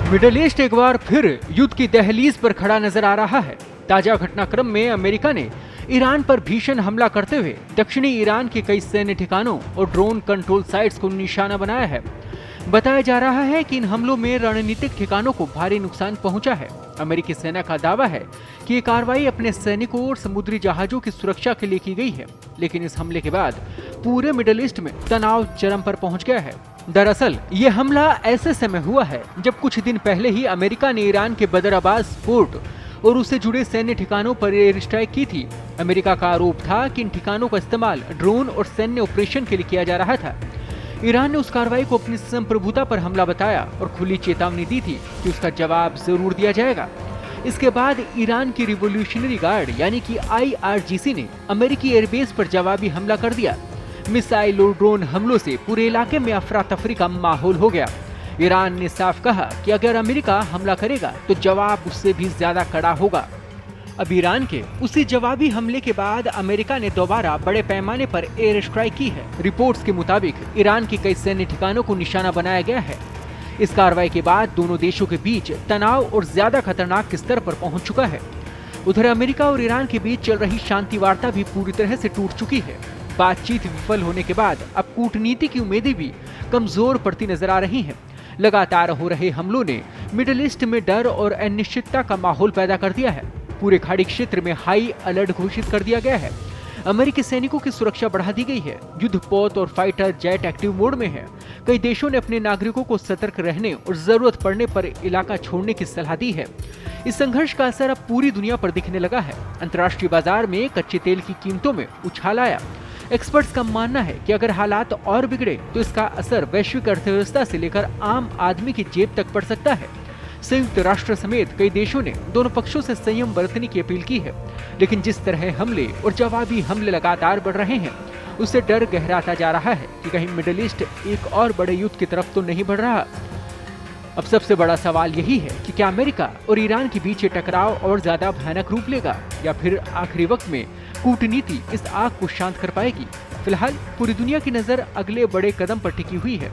Middle east एक बार फिर युद्ध की दहलीज पर खड़ा नजर आ रहा है। ताजा घटनाक्रम में अमेरिका ने ईरान पर भीषण हमला करते हुए दक्षिणी ईरान के कई सैन्य ठिकानों और ड्रोन कंट्रोल साइट्स को निशाना बनाया है। बताया जा रहा है कि इन हमलों में रणनीतिक ठिकानों को भारी नुकसान पहुंचा है। अमेरिकी सेना का दावा है कि ये कार्रवाई अपने सैनिकों और समुद्री जहाजों की सुरक्षा के लिए की गई है, लेकिन इस हमले के बाद पूरे मिडल ईस्ट में तनाव चरम पर पहुंच गया है। दरअसल ये हमला ऐसे समय हुआ है जब कुछ दिन पहले ही अमेरिका ने ईरान के बदर अब्बास पोर्ट और उससे जुड़े सैन्य ठिकानों पर एयर स्ट्राइक की थी। अमेरिका का आरोप था कि इन ठिकानों का इस्तेमाल ड्रोन और सैन्य ऑपरेशन के लिए किया जा रहा था। ईरान ने उस कार्रवाई को अपनी संप्रभुता पर हमला बताया और खुली चेतावनी दी थी कि उसका जवाब जरूर दिया जाएगा। इसके बाद ईरान की रिवॉल्यूशनरी गार्ड यानी कि IRGC ने अमेरिकी एयरबेस पर जवाबी हमला कर दिया। मिसाइल और ड्रोन हमलों से पूरे इलाके में अफरा तफरी का माहौल हो गया। ईरान ने साफ कहा कि अगर अमेरिका हमला करेगा तो जवाब उससे भी ज्यादा कड़ा होगा। अब ईरान के उसी जवाबी हमले के बाद अमेरिका ने दोबारा बड़े पैमाने पर एयर स्ट्राइक की है। रिपोर्ट्स के मुताबिक ईरान के कई सैन्य ठिकानों को निशाना बनाया गया है। इस कार्रवाई के बाद दोनों देशों के बीच तनाव और ज्यादा खतरनाक स्तर पर पहुंच चुका है। उधर अमेरिका और ईरान के बीच चल रही शांति वार्ता भी पूरी तरह से टूट चुकी है। बातचीत विफल होने के बाद अब कूटनीति की उम्मीदें भी कमजोर पड़ती नजर आ रही हैं। लगातार हो रहे हमलों ने मिडिल ईस्ट में डर और अनिश्चितता का माहौल पैदा कर दिया है। पूरे खाड़ी क्षेत्र में हाई अलर्ट घोषित कर दिया गया है। अमेरिकी सैनिकों की सुरक्षा बढ़ा दी गई है। युद्धपोत और फाइटर जेट एक्टिव मोड में है। कई देशों ने अपने नागरिकों को सतर्क रहने और जरूरत पड़ने पर इलाका छोड़ने की सलाह दी है। इस संघर्ष का असर अब पूरी दुनिया पर दिखने लगा है। अंतर्राष्ट्रीय बाजार में कच्चे तेल की कीमतों में उछाल आया। एक्सपर्ट्स का मानना है कि अगर हालात और बिगड़े तो इसका असर वैश्विक अर्थव्यवस्था से लेकर आम आदमी की जेब तक पड़ सकता है। संयुक्त राष्ट्र समेत कई देशों ने दोनों पक्षों से संयम बरतने की अपील की है, लेकिन जिस तरह हमले और जवाबी हमले लगातार बढ़ रहे हैं, उससे डर गहराता जा रहा है कि कहीं मिडिल ईस्ट एक और बड़े युद्ध की तरफ तो नहीं बढ़ रहा। अब सबसे बड़ा सवाल यही है कि क्या अमेरिका और ईरान के बीच ये टकराव और ज्यादा भयानक रूप लेगा या फिर आखिरी वक्त में कूटनीति इस आग को शांत कर पाएगी। फिलहाल पूरी दुनिया की नजर अगले बड़े कदम पर टिकी हुई है।